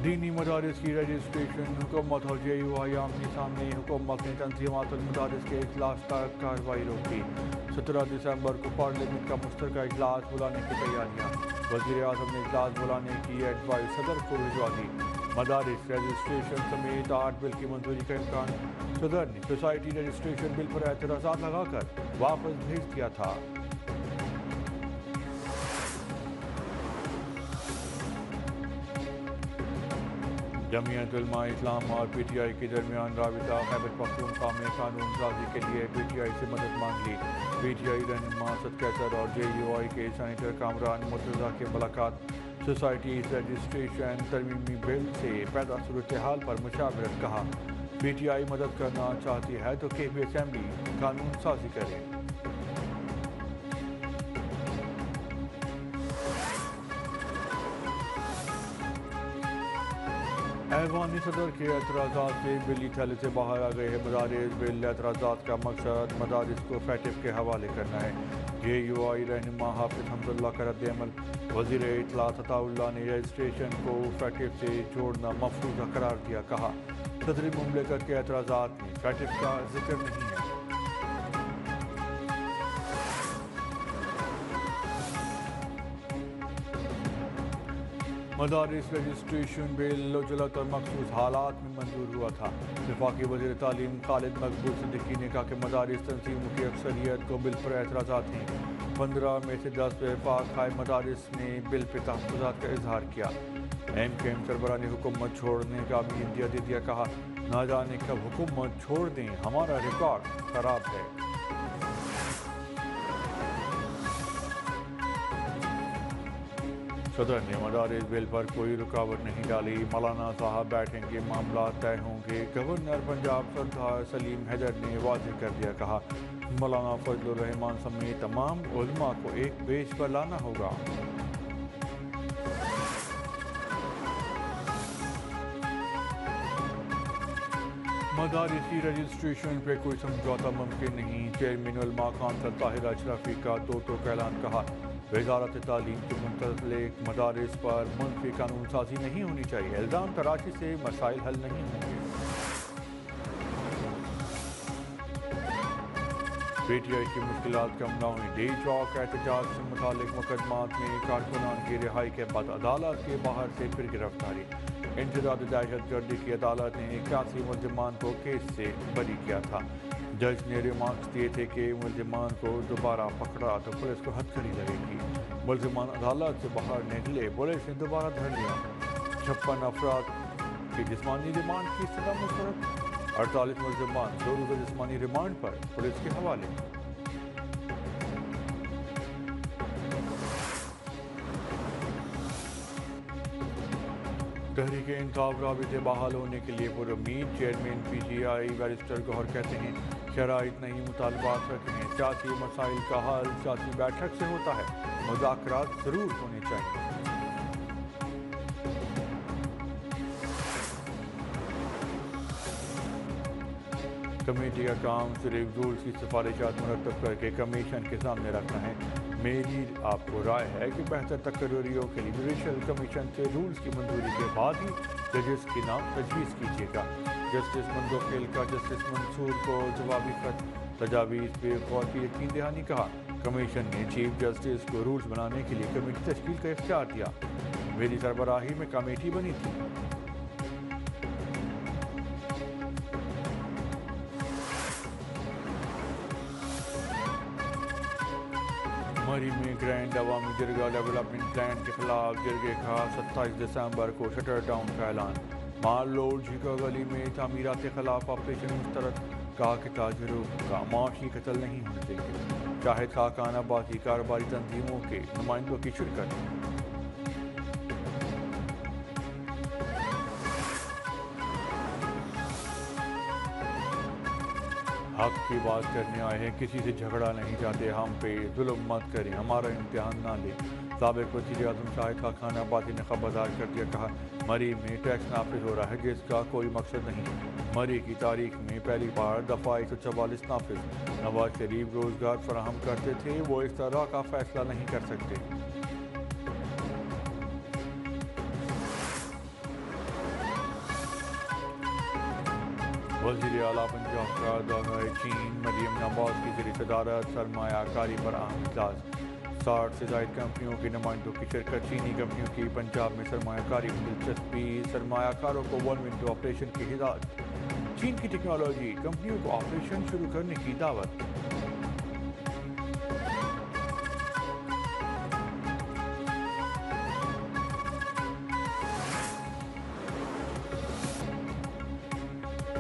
دینی مدارس کی رجسٹریشن حکومت اور جے یو آئی آمنے سامنے حکومت نے تنظیمات المدارس کے اجلاس تک کارروائی روکی 17 دسمبر کو پارلیمنٹ کا مشترکہ اجلاس بلانے کی تیاریاں وزیر اعظم نے اجلاس بلانے کی ایڈوائز صدر کو بھجوا دی مدارس رجسٹریشن سمیت 8 بل کی منظوری کا امکان صدر نے سوسائٹی رجسٹریشن بل پر اعتراضات لگا کر واپس بھیج دیا تھا جمعیت علماء اسلام اور پی ٹی آئی کے درمیان رابطہ خیبر پختونخوا میں قانون سازی کے لیے پی ٹی آئی سے مدد مانگ لی پی ٹی آئی رہنما اسد قیصر اور جے یو آئی کے سینیٹر کامران مرتضیٰ کی ملاقات سوسائٹی رجسٹریشن ترمیمی بل سے پیدا صورتحال پر مشاورت کہا پی ٹی آئی مدد کرنا چاہتی ہے تو کے پی اسمبلی قانون سازی کرے ایوانی صدر کے اعتراضات سے بلی تھیلے سے باہر آ گئے ہیں مدارس بل اعتراضات کا مقصد مدارس کو فیٹف کے حوالے کرنا ہے جے یو آئی رہنما حافظ حمداللہ کا رد عمل وزیر اطلاعات عطا اللہ نے رجسٹریشن کو فیٹف سے جوڑنا مفروضہ قرار دیا کہا صدر مملکت کے اعتراضات میں فیٹف کا ذکر نہیں ہے مدارس رجسٹریشن بل اجلت اور مخصوص حالات میں منظور ہوا تھا وفاقی وزیر تعلیم خالد مقبول صدیقی نے کہا کہ مدارس تنظیموں کی اکثریت کو بل پر اعتراضات ہیں 15 میں سے 10 وفاق خائے مدارس نے بل پہ تحفظات کا اظہار کیا ایم کے ایم سربراہ نے حکومت چھوڑنے کا بھی عندیہ دے دیا کہا نہ جانے کب حکومت چھوڑ دیں ہمارا ریکارڈ خراب ہے صدر نے مدارس بل پر کوئی رکاوٹ نہیں ڈالی مولانا صاحب بیٹھیں گے معاملات طے ہوں گے گورنر پنجاب سردار سلیم حیدر نے واضح کر دیا کہا مولانا فضل الرحمان سمیت تمام علماء کو ایک پیج پر لانا ہوگا مدارس کی رجسٹریشن پہ کوئی سمجھوتا ممکن نہیں چیئرمین علماء کونسل طاہر اشرفی کا ٹوک اعلان کہا وزارت تعلیم کے متعلق مدارس پر منفی قانون سازی نہیں ہونی چاہیے الزام تراشی سے مسائل حل نہیں ہوں گے پی ٹی آئی کی مشکلات کم نہ ہوئیں ڈی چوک احتجاج سے متعلق مقدمات میں کارکنان کی رہائی کے بعد عدالت کے باہر سے پھر گرفتاری انسداد دہشت گردی کی عدالت نے 81 ملزمان کو کیس سے بری کیا تھا جج نے ریمارکس دیے تھے کہ ملزمان کو دوبارہ پکڑا تو پولیس کو ہتھ کڑی لگے گی ملزمان عدالت سے باہر نکلے پولیس نے دوبارہ دھر لیا 56 افراد کی جسمانی ریمانڈ کی سزا مسترد 48 ملزمان 2 روزہ جسمانی ریمانڈ پر پولیس کے حوالے تحریک انصاف رابطے بحال ہونے کے لیے پرامید chairman P T I barrister Gohar کہتے ہیں شرائط نہیں مطالبات رکھے ہیں سیاسی مسائل کا حل سیاسی بیٹھک سے ہوتا ہے مذاکرات ضرور ہونے چاہیے کمیٹی کا کام صرف رولز کی سفارشات مرتب کر کے کمیشن کے سامنے رکھنا ہے میری آپ کو رائے ہے کہ بہتر تقرریوں کے لیے جوڈیشل کمیشن سے رولز کی منظوری کے بعد ہی ججز کی نام تجویز کیجیے گا جسٹس منذوخیل کا جسٹس منصور کو جوابی خط تجاویز پہ غور کی یقین دہانی کہا کمیشن نے چیف جسٹس کو رولز بنانے کے لیے کمیٹی تشکیل کا اختیار دیا میری سربراہی میں کمیٹی بنی تھی مری میں گرینڈ عوامی جرگہ ڈیولپمنٹ پلان کے خلاف جرگے کا 27 دسمبر کو شٹر ڈاؤن کا اعلان مال روڈ جھیکا گلی میں تعمیرات کے خلاف آپریشن مسترد کہا کہ تاجروں کا معاشی قتل نہیں ہونے دیں گے شاہد خاقان آبادی کاروباری تنظیموں کے نمائندوں کی شرکت حق کی بات کرنے آئے ہیں کسی سے جھگڑا نہیں چاہتے ہم پہ ظلم مت کریں ہمارا امتحان نہ لیں سابق وزیر اعظم شاہد خاقان آبادی نے خبردار کر دیا کہا مری میں ٹیکس نافذ ہو رہا ہے جس کا کوئی مقصد نہیں مری کی تاریخ میں پہلی بار دفعہ 144 نافذ نواز شریف روزگار فراہم کرتے تھے وہ اس طرح کا فیصلہ نہیں کر سکتے وزیر اعلیٰ پنجاب کا دورہ چین، مریم نواز کی زیر صدارت سرمایہ کاری پر اہم اجلاس، 60 سے زائد کمپنیوں کے نمائندوں کی شرکت، چینی کمپنیوں کی پنجاب میں سرمایہ کاری میں دلچسپی، سرمایہ کاروں کو ون ونڈو آپریشن کی ہدایت، چین کی ٹیکنالوجی کمپنیوں کو آپریشن شروع کرنے کی دعوت۔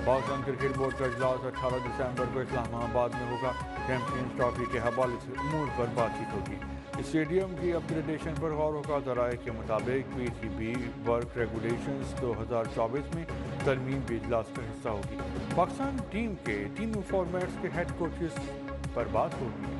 پاکستان کرکٹ بورڈ کا اجلاس 18 دسمبر کو اسلام آباد میں ہوگا، چیمپئنز ٹرافی کے حوالے سے امور پر بات چیت ہوگی، اسٹیڈیم کی اپ گریڈیشن پر غور ہوگا، ذرائع کے مطابق پی سی بی ورک ریگولیشنز 2024 میں ترمیم بھی اجلاس کا حصہ ہوگی، پاکستان ٹیم کے تینوں فارمیٹس کے ہیڈ کوچز پر بات ہوگی۔